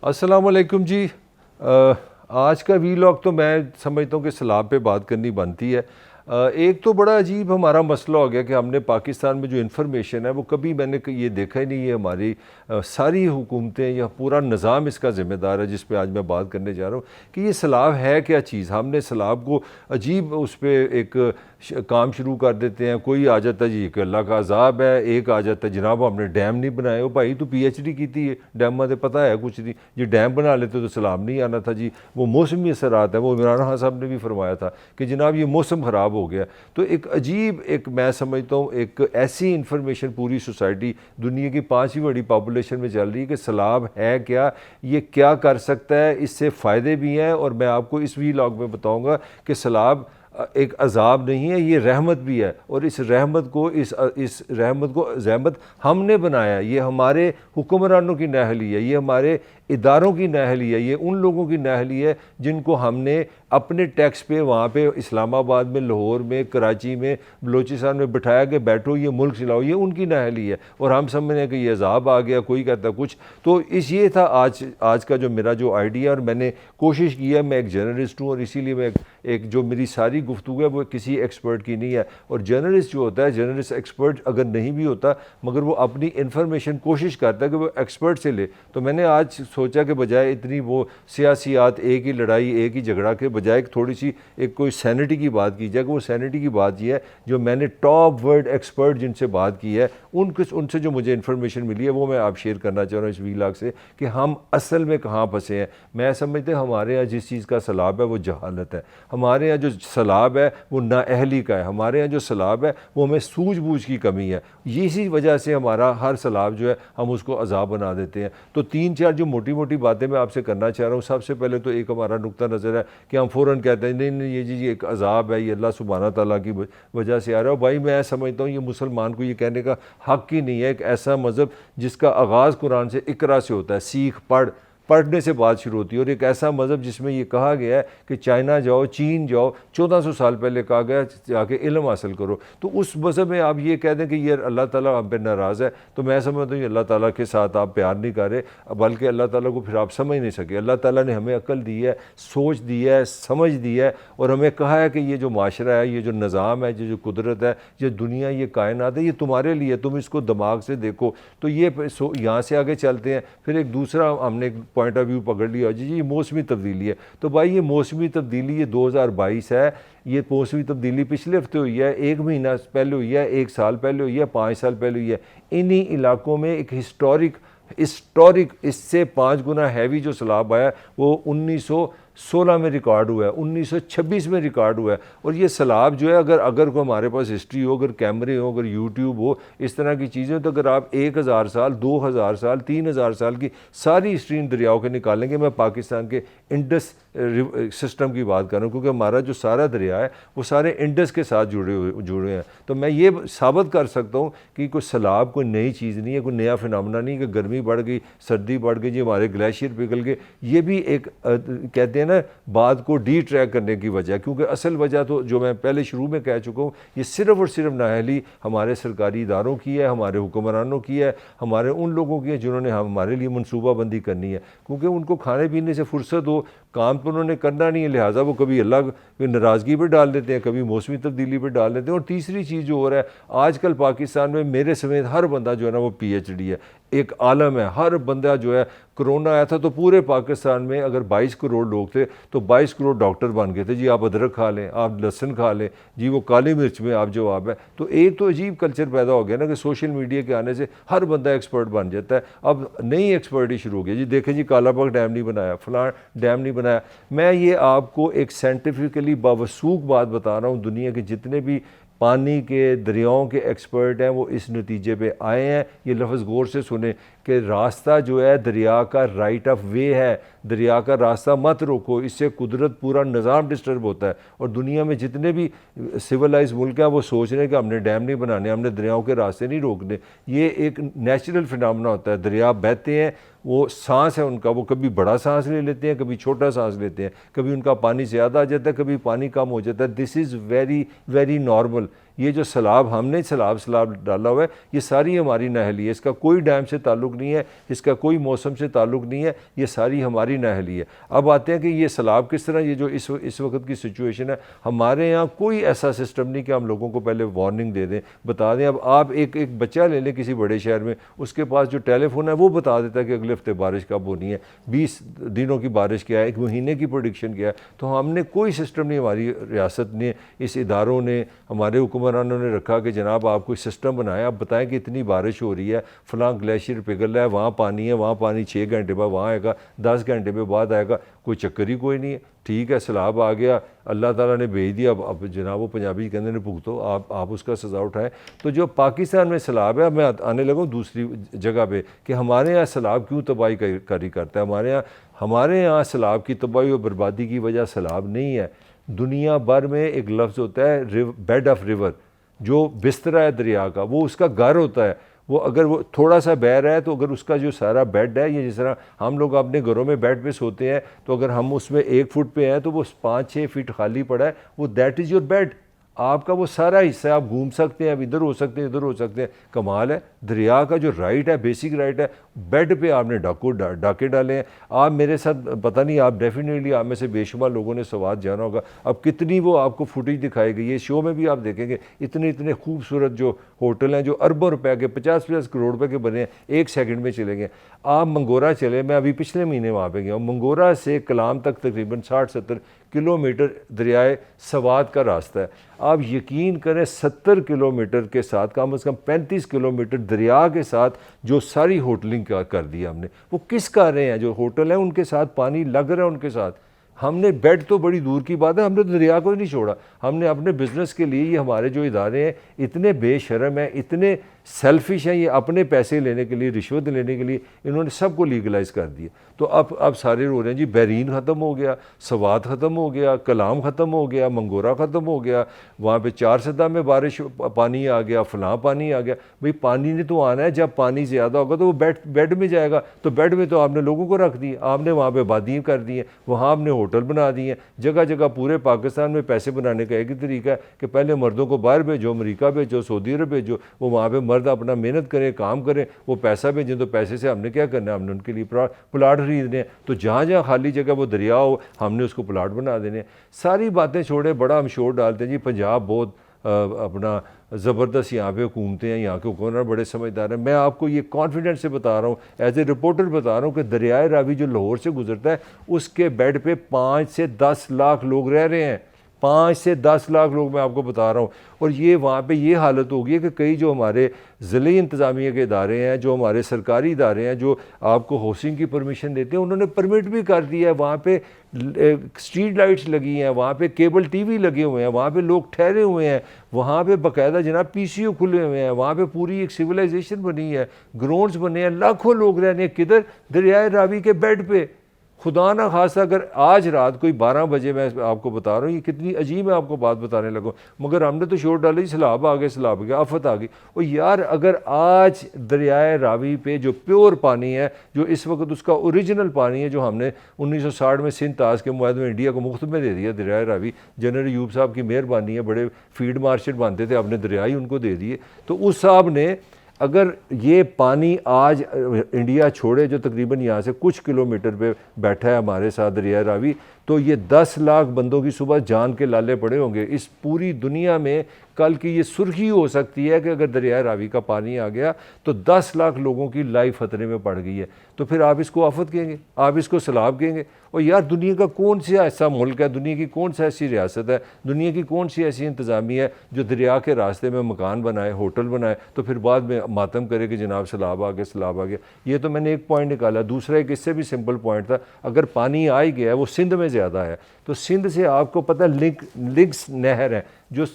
अस्सलाम वालेकुम जी। आज का वीलॉग तो मैं समझता हूँ कि सैलाब पे बात करनी बनती है। एक तो बड़ा अजीब हमारा मसला हो गया कि हमने पाकिस्तान में जो इन्फॉर्मेशन है वो कभी मैंने ये देखा ही नहीं है। हमारी सारी हुकूमतें या पूरा निज़ाम इसका ज़िम्मेदार है, जिस पे आज मैं बात करने जा रहा हूँ कि ये सैलाब है क्या चीज़। हमने सैलाब को अजीब उस पर एक काम शुरू कर देते हैं। कोई आ जाता है जी कि अल्लाह का अजाब है, एक आ जाता है जनाब हमने डैम नहीं बनाए। हो भाई तू PhD की थी, डैम तो पता है कुछ नहीं, जी डैम बना लेते तो सैलाब नहीं आना था जी। वो मौसमी असरात है, वो इमरान खान साहब ने भी फरमाया था कि जनाब ये मौसम ख़राब हो गया। तो एक अजीब, एक मैं समझता हूँ एक ऐसी इन्फॉर्मेशन पूरी सोसाइटी दुनिया की 5वीं बड़ी पॉपुलेशन में चल रही है कि सैलाब है क्या, ये क्या कर सकता है, इससे फ़ायदे भी हैं। और मैं आपको इस वीलॉग में बताऊँगा कि सैलाब एक अजाब नहीं है, ये रहमत भी है। और इस रहमत को रहमत हमने बनाया। ये हमारे हुक्मरानों की नाअहली है, ये हमारे इदारों की नाअहली है, ये उन लोगों की नाअहली है जिनको हमने अपने टैक्स पे वहाँ पे इस्लामाबाद में, लाहौर में, कराची में, बलोचिस्तान में बिठाया कि बैठो ये मुल्क चलाओ। ये उनकी नाअहली है और हम समझ हैं कि ये अजाब आ गया, कोई कहता कुछ। तो ये था आज का जो मेरा जो आइडिया। और मैंने कोशिश की है, मैं एक जर्नलिस्ट हूँ और इसीलिए मैं एक जो मेरी सारी गुफ्तगू है वो किसी एक्सपर्ट की नहीं है। और जर्नलिस्ट जो होता है, जर्नलिस्ट एक्सपर्ट अगर नहीं भी होता मगर वो अपनी इन्फॉर्मेशन कोशिश करता है कि वो एक्सपर्ट से ले। तो मैंने आज सोचा कि बजाय इतनी वो सियासियात, एक ही लड़ाई, एक ही झगड़ा के बजाय थोड़ी सी एक कोई सैनिटी की बात की जाए। कि वो सैनिटी की बात ये है जो मैंने टॉप वर्ल्ड एक्सपर्ट जिनसे बात की है उनसे जो मुझे इन्फॉर्मेशन मिली है वो मैं आप शेयर करना चाह रहा हूँ इस वीलॉग से कि हम असल में कहाँ फंसे हैं। मैं समझते हमारे यहाँ जिस चीज़ का सैलाब है वो जहालत है, हमारे यहाँ जो सैलाब है वो नाअहली का है, हमारे यहाँ जो सैलाब है वो हमें सूझबूझ की कमी है। इसी वजह से हमारा हर सैलाब जो है हम उसको अजाब बना देते हैं। तो 3-4 जो मोटी मोटी बातें मैं आपसे करना चाह रहा हूँ। सबसे पहले तो एक हमारा नुक्ता नज़र है कि हम फ़ौरन कहते हैं नहीं नहीं ये जी एक अजाब है, ये अल्लाह सुब्हाना तआला की वजह से आ रहा है। भाई मैं समझता हूँ ये मुसलमान को ये कहने का हक़ ही नहीं है। एक ऐसा मज़हब जिसका आगाज़ कुरान से, इकरा से होता है, सीख पढ़ने से बात शुरू होती है। और एक ऐसा मज़हब जिसमें ये कहा गया है कि चाइना जाओ, चीन जाओ, 1400 साल पहले कहा गया जाके इल्म हासिल करो। तो उस मज़हब में आप ये कह दें कि ये अल्लाह ताला हम पे नाराज़ है, तो मैं समझता हूँ ये अल्लाह ताला के साथ आप प्यार नहीं कर रहे, बल्कि अल्लाह ताला को फिर आप समझ नहीं सके। अल्लाह ताला ने हमें अक्ल दी है, सोच दी है, समझ दी है और हमें कहा है कि ये जो माशरा है, ये जो निज़ाम है, जो कुदरत है, ये दुनिया, ये कायनात है, ये तुम्हारे लिए, तुम इसको दिमाग से देखो। तो ये यहाँ से आगे चलते हैं। फिर एक दूसरा हमने पॉइंट ऑफ व्यू पकड़ लिया जी ये मौसमी तब्दीली है। तो भाई ये मौसमी तब्दीली ये 2022 है। ये मौसमी तब्दीली पिछले हफ्ते हुई है, 1 महीना पहले हुई है, 1 साल पहले हुई है, 5 साल पहले हुई है। इन्हीं इलाकों में एक हिस्टोरिक इससे 5 गुना हैवी जो सैलाब आया वो 1916 में रिकॉर्ड हुआ है, 1926 में रिकॉर्ड हुआ है। और ये सैलाब जो है अगर को हमारे पास हिस्ट्री हो, अगर कैमरे हो, अगर यूट्यूब हो, इस तरह की चीज़ें, तो अगर आप 1000 साल, 2000 साल, 3000 साल की सारी हिस्ट्री इन दरियाओं के निकालेंगे। मैं पाकिस्तान के इंडस सिस्टम की बात कर रहा हूँ क्योंकि हमारा जो सारा दरिया है वो सारे इंडस के साथ जुड़े हैं। तो मैं ये साबित कर सकता हूँ कि कोई सैलाब कोई नई चीज़ नहीं है, कोई नया फिनोमेना नहीं कि गर्मी बढ़ गई, सर्दी बढ़ गई, जी हमारे ग्लेशियर पिघल गए। ये भी एक कहते हैं ना बात को ट्रैक करने की वजह, क्योंकि असल वजह तो जो मैं पहले शुरू में कह चुका हूँ, ये सिर्फ़ और सिर्फ नाअहली हमारे सरकारी इदारों की है, हमारे हुक्मरानों की है, हमारे उन लोगों की है जिन्होंने हमारे लिए मनसूबाबंदी करनी है। क्योंकि उनको खाने पीने से फुर्सत हो, काम तो उन्होंने करना नहीं है, लिहाजा वो कभी अल्लाह की नाराज़गी पर डाल देते हैं, कभी मौसमी तब्दीली पर डाल देते हैं। और तीसरी चीज़ जो हो रहा है आजकल पाकिस्तान में, मेरे समेत हर बंदा जो है ना वो PhD है, एक आलम है। हर बंदा जो है, कोरोना आया था तो पूरे पाकिस्तान में अगर 22 करोड़ लोग थे तो 22 करोड़ डॉक्टर बन गए थे। जी आप अदरक खा लें, आप लहसुन खा लें, जी वो काली मिर्च में आप जवाब है। तो एक तो अजीब कल्चर पैदा हो गया ना कि सोशल मीडिया के आने से हर बंदा एक्सपर्ट बन जाता है। अब नई एक्सपर्ट ही शुरू हो गई, जी देखें जी कालाबाग डैम नहीं बनाया, फलां डैम नहीं बनाया। मैं ये आपको एक साइंटिफिकली बावसूख बात बता रहा हूँ। दुनिया के जितने भी पानी के, दरियाओं के एक्सपर्ट हैं वो इस नतीजे पे आए हैं। ये लफ्ज़ गौर से सुने कि रास्ता जो है दरिया का राइट ऑफ वे है, दरिया का रास्ता मत रोको, इससे कुदरत पूरा निज़ाम डिस्टर्ब होता है। और दुनिया में जितने भी सिविलाइज मुल्क हैं वो सोच रहे हैं कि हमने डैम नहीं बनाने, हमने दरियाओं के रास्ते नहीं रोकने। ये एक नेचुरल फिनोमेना होता है। दरिया बहते हैं, वो सांस है उनका, वो कभी बड़ा सांस ले लेते हैं, कभी छोटा सांस लेते हैं, कभी उनका पानी ज़्यादा आ जाता है, कभी पानी कम हो जाता है। This is very very normal. ये जो सैलाब हमने सैलाब डाला हुआ है, ये सारी हमारी नाअहली है, इसका कोई डैम से ताल्लुक़ नहीं है, इसका कोई मौसम से ताल्लुक़ नहीं है, ये सारी हमारी नाअहली है। अब आते हैं कि ये सैलाब किस तरह, ये जो इस वक्त की सिचुएशन है, हमारे यहाँ कोई ऐसा सिस्टम नहीं कि हम लोगों को पहले वार्निंग दे दें, बता दें। अब आप एक बच्चा ले लें किसी बड़े शहर में, उसके पास जो टेलीफोन है वो बता देता है कि अगले हफ्ते बारिश कब होनी है, 20 दिनों की बारिश क्या है, 1 महीने की प्रोडिक्शन क्या है। तो हमने कोई सिस्टम नहीं, हमारी रियासत ने, इस इदारों ने, हमारे हुक्मरानों ने रखा कि जनाब आप कोई सिस्टम बनाएं, आप बताएं कि इतनी बारिश हो रही है, फ़लाँ ग्लेशियर पिघल रहा है, वहाँ पानी है, वहाँ पानी 6 घंटे बाद वहाँ आएगा, 10 घंटे में बाद आएगा, कोई चक्कर ही कोई नहीं है। ठीक है, सैलाब आ गया, अल्लाह ताला ने भेज दिया, अब जनाब वो पंजाबी कहते हैं भुगतो, आप उसका सज़ा उठाएं। तो जो पाकिस्तान में सैलाब है, मैं आने लगा दूसरी जगह पे कि हमारे यहाँ सैलाब क्यों तबाही करी करता है। हमारे यहाँ सैलाब की तबाही और बर्बादी की वजह सैलाब नहीं है। दुनिया भर में एक लफ्ज़ होता है बेड ऑफ रिवर, जो बिस्तरा है दरिया का, वो उसका घर होता है। वो अगर वो थोड़ा सा बह रहा है तो अगर उसका जो सारा बेड है, ये जिस तरह हम लोग अपने घरों में बेड पे सोते हैं, तो अगर हम उसमें 1 फुट पे हैं तो वो 5-6 फीट खाली पड़ा है, वो दैट इज़ योर बेड। आपका वो सारा हिस्सा है, आप घूम सकते हैं, अब इधर हो सकते हैं, इधर हो सकते हैं। कमाल है, दरिया का जो राइट है, बेसिक राइट है, बेड पे आपने डाके डाले हैं। आप मेरे साथ पता नहीं, आप डेफिनेटली आप में से बेशुमार लोगों ने सवाल जाना होगा, अब कितनी वो आपको फुटेज दिखाई गई है, शो में भी आप देखेंगे, इतने खूबसूरत जो होटल हैं जो अरबों रुपए के, 50-50 करोड़ रुपए के बने हैं, 1 सेकंड में चले गए। आप मंगोरा चले, मैं अभी पिछले महीने वहाँ पे गया हूँ, मंगोरा से कलाम तक तकरीबन 60-70 किलोमीटर दरियाए सवात का रास्ता है। आप यकीन करें 70 किलोमीटर के साथ कम से कम 35 किलोमीटर दरिया के साथ जो सारी होटलिंग कर दी हमने। वो किस कर रहे हैं, जो होटल हैं उनके साथ पानी लग रहा है उनके साथ। हमने बेड तो बड़ी दूर की बात है, हमने तो दरिया को नहीं छोड़ा। हमने अपने बिजनेस के लिए, ये हमारे जो इदारे हैं इतने बेशरम हैं, इतने सेल्फिश हैं, ये अपने पैसे लेने के लिए, रिश्वत लेने के लिए इन्होंने सबको लीगलाइज कर दिया। तो अब सारे रो रहे हैं जी बहरीन ख़त्म हो गया, सवात ख़त्म हो गया, कलाम ख़त्म हो गया, मंगोरा ख़त्म हो गया, वहाँ पे 4 सदा में बारिश पानी आ गया, फलां पानी आ गया। भाई पानी ने तो आना है, जब पानी ज़्यादा होगा तो वो बेड में जाएगा। तो बेड में तो आपने लोगों को रख दिया, आपने वहाँ पर आबादी कर दी है, वहाँ आपने होटल बना दिए हैं। जगह जगह पूरे पाकिस्तान में पैसे बनाने का एक ही तरीका है कि पहले मर्दों को बाहर भेजो, अमेरिका भेजो, सऊदी अरब भेजो, वो वहाँ पे मर्द अपना मेहनत करें, काम करें, वो पैसा भेजें। तो पैसे से हमने क्या करना है, हमने उनके लिए प्लाट खरीदने हैं। तो जहाँ जहाँ खाली जगह वो दरिया हो, हमने उसको प्लाट बना देने। सारी बातें छोड़े, बड़ा हम शोर डालते हैं जी पंजाब बहुत अपना ज़बरदस्त यहाँ पे हुकूमतें हैं, यहाँ के हुक्मरान बड़े समझदार हैं। मैं आपको ये कॉन्फिडेंस से बता रहा हूँ, एज ए रिपोर्टर बता रहा हूँ कि दरियाए रावी जो लाहौर से गुजरता है, उसके बेड पे 5 से 10 लाख लोग रह रहे हैं। 5 से 10 लाख लोग, मैं आपको बता रहा हूँ। और ये वहाँ पे ये हालत हो गई है कि कई जो हमारे ज़िले इंतज़ामिया के इदारे हैं, जो हमारे सरकारी इदारे हैं, जो आपको हाउसिंग की परमिशन देते हैं, उन्होंने परमिट भी कर दिया है। वहाँ पे स्ट्रीट लाइट्स लगी हैं, वहाँ पे केबल टीवी लगे हुए हैं, वहाँ पे लोग ठहरे हुए हैं, वहाँ पे बाकायदा जनाब पीसीओ खुले हुए हैं, वहाँ पे पूरी एक सिविलाइजेशन बनी है, ग्राउंड्स बने हैं, लाखों लोग रहने हैं। किधर? दरियाए रावी के बेड पे। खुदा ना खासा अगर आज रात कोई 12 बजे, मैं आपको बता रहा हूँ, ये कितनी अजीब है, आपको बात बताने लगूँ, मगर हमने तो शोर डाली, सैलाब आ गया, सैलाब आ गया, आफत आ गई। और यार अगर आज दरियाए रावी पे जो प्योर पानी है, जो इस वक्त उसका ओरिजिनल पानी है, जो हमने 1960 में सिंध ताज के मुआहदे में इंडिया को मुफ्त में दे दिया, दरियाए रावी, जनरल यूब साहब की मेहरबानी है, बड़े फील्ड मार्शल बनते थे, आपने दरिया ही उनको दे दिए। तो उस साहब ने अगर ये पानी आज इंडिया छोड़े, जो तकरीबन यहाँ से कुछ किलोमीटर पे बैठा है हमारे साथ दरिया रावी, तो ये 10 लाख बंदों की सुबह जान के लाले पड़े होंगे। इस पूरी दुनिया में कल की ये सुर्खी हो सकती है कि अगर दरिया रावी का पानी आ गया तो 10 लाख लोगों की लाइफ खतरे में पड़ गई है। तो फिर आप इसको आफत कहेंगे, आप इसको सैलाब कहेंगे। और यार दुनिया का कौन सा ऐसा मुल्क है, दुनिया की कौन सा ऐसी रियासत है, दुनिया की कौन सी ऐसी इंतज़ामिया है जो दरिया के रास्ते में मकान बनाए, होटल बनाए, तो फिर बाद में मातम करे कि जनाब सैलाब आ गया, सैलाब आ गया। ये तो मैंने एक पॉइंट निकाला। दूसरा एक इससे भी सिंपल पॉइंट था, अगर पानी आ ही गया है, वो सिंध में ज़्यादा है, तो सिंध से आपको पता है लिंक्स नहर है, जो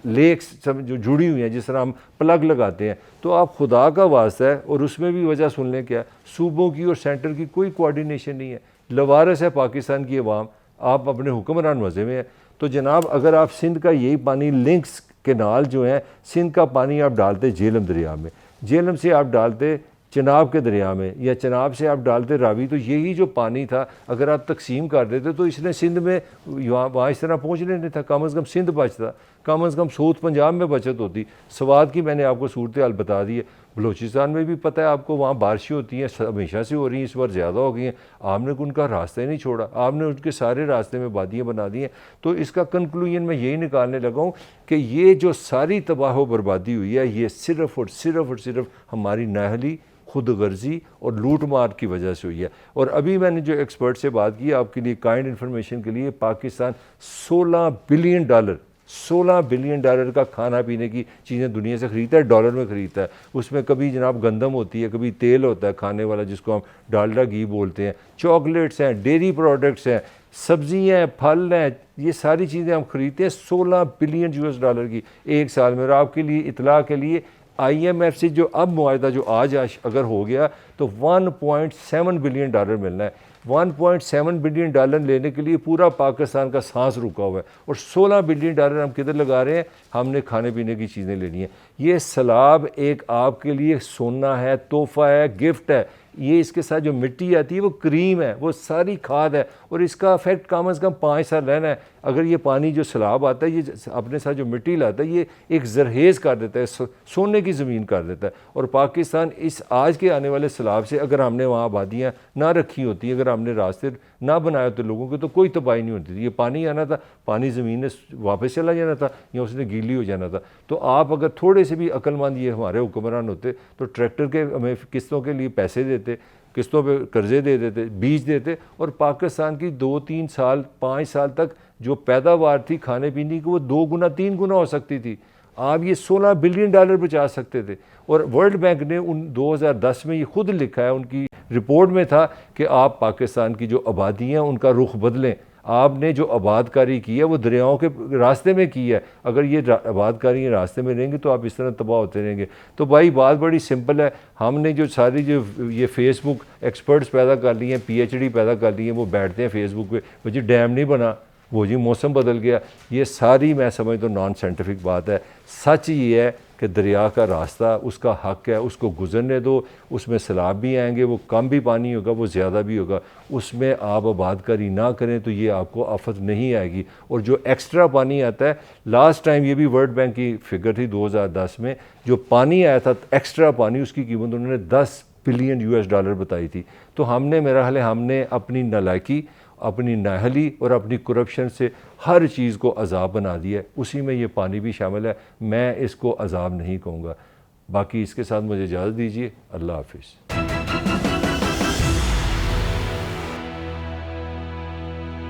लेक्स सब जो जुड़ी हुई हैं, जिस तरह हम प्लग लगाते हैं, तो आप खुदा का वास्ता है। और उसमें भी वजह सुन लें क्या, सूबों की और सेंटर की कोई कोऑर्डिनेशन नहीं है, लवारस है पाकिस्तान की अवाम, आप अपने हुक्मरान मज़े में है। तो जनाब अगर आप सिंध का यही पानी लिंक्स केनाल जो है, सिंध का पानी आप डालते झेलम दरिया में, झेलम से आप डालते चनाब के दरिया में, या चनाब से आप डालते रावी, तो यही जो पानी था अगर आप तकसीम कर देते तो इसने सिंध में वहाँ इस तरह पहुँचने नहीं था। कम से कम सिंध बचता, कम से कम सूत पंजाब में बचत होती। स्वात की मैंने आपको सूरत हाल बता दी है। बलूचिस्तान में भी पता है आपको, वहाँ बारिशें होती हैं, हमेशा से हो रही हैं, इस बार ज़्यादा हो गई हैं। आपने उनका रास्ता ही नहीं छोड़ा, आपने उनके सारे रास्ते में वादियाँ बना दी हैं। तो इसका कंक्लूजन मैं यही निकालने लगा हूँ कि ये जो सारी तबाह बर्बादी हुई है, ये सिर्फ़ और सिर्फ हमारी नाअहली, खुद गर्जी और लूट मार की वजह से हुई है। और अभी मैंने जो एक्सपर्ट से बात की, आपके लिए काइंड इन्फॉर्मेशन के लिए, पाकिस्तान $16 बिलियन का खाना पीने की चीज़ें दुनिया से ख़रीदता है, डॉलर में ख़रीदता है। उसमें कभी जनाब गंदम होती है, कभी तेल होता है खाने वाला जिसको हम डालडा घी बोलते हैं, चॉकलेट्स हैं, डेयरी प्रोडक्ट्स हैं, सब्जियाँ हैं, फल हैं, ये सारी चीज़ें हम ख़रीदते हैं $16 बिलियन की एक साल में। और आपके लिए इतला के लिए, IMF से जो अब मुआहदा जो आज अगर हो गया तो $1.7 बिलियन मिलना है। $1.7 बिलियन लेने के लिए पूरा पाकिस्तान का सांस रुका हुआ है। और $16 बिलियन हम किधर लगा रहे हैं? हमने खाने पीने की चीज़ें लेनी है। ये सैलाब एक आपके लिए सोना है, तोहफ़ा है, गिफ्ट है। ये इसके साथ जो मिट्टी आती है वो क्रीम है, वो सारी खाद है, और इसका इफेक्ट कम से कम 5 साल रहना है। अगर ये पानी जो सैलाब आता है, ये अपने साथ जो मिट्टी लाता है, ये एक जरहेज़ कर देता है, सोने की ज़मीन कर देता है। और पाकिस्तान इस आज के आने वाले सैलाब से, अगर हमने वहाँ आबादियाँ ना रखी होती, अगर हमने रास्ते ना बनाए होते लोगों के, तो कोई तबाही नहीं होती थी। ये पानी आना था, पानी ज़मीन ने वापस चला जाना था, या उसने गीली हो जाना था। तो आप अगर थोड़े से भी अक्लमंद ये हमारे हुक्मरान होते तो ट्रैक्टर के हमें किस्तों के लिए पैसे देते, किस्तों पे कर्जे दे देते, बीज देते, और पाकिस्तान की 2-3 साल 5 साल तक जो पैदावार थी खाने पीने की, वो 2 गुना 3 गुना हो सकती थी। आप ये $16 बिलियन बचा सकते थे। और वर्ल्ड बैंक ने 2010 में ये खुद लिखा है, उनकी रिपोर्ट में था कि आप पाकिस्तान की जो आबादी हैं उनका रुख बदलें। आपने जो आबादकारी की है वो दरियाओं के रास्ते में की है। अगर ये आबादकारी रास्ते में रहेंगे तो आप इस तरह तबाह होते रहेंगे। तो भाई बात बड़ी सिंपल है। हमने जो सारी जो ये फेसबुक एक्सपर्ट्स पैदा कर लिए हैं, PhD पैदा कर लिए हैं, वो बैठते हैं फेसबुक पे, वो जी डैम नहीं बना, वो जी मौसम बदल गया। ये सारी मैं समझता हूँ नॉन साइंटिफिक बात है। सच ये है कि दरिया का रास्ता उसका हक़ है, उसको गुजरने दो। उसमें सैलाब भी आएंगे, वो कम भी पानी होगा, वो ज़्यादा भी होगा, उसमें आप आबादकारी ना करें तो ये आपको आफत नहीं आएगी। और जो एक्स्ट्रा पानी आता है, लास्ट टाइम ये भी वर्ल्ड बैंक की फिगर थी 2010 में, जो पानी आया था एक्स्ट्रा पानी, उसकी कीमत उन्होंने $10 बिलियन बताई थी। तो हमने, मेरा ख्याल है, हमने अपनी नालायकी, अपनी नाअहली और अपनी करप्शन से हर चीज़ को अज़ाब बना दिया है। उसी में ये पानी भी शामिल है। मैं इसको अज़ाब नहीं कहूँगा। बाकी इसके साथ मुझे इजाज़त दीजिए। अल्लाह हाफिज़।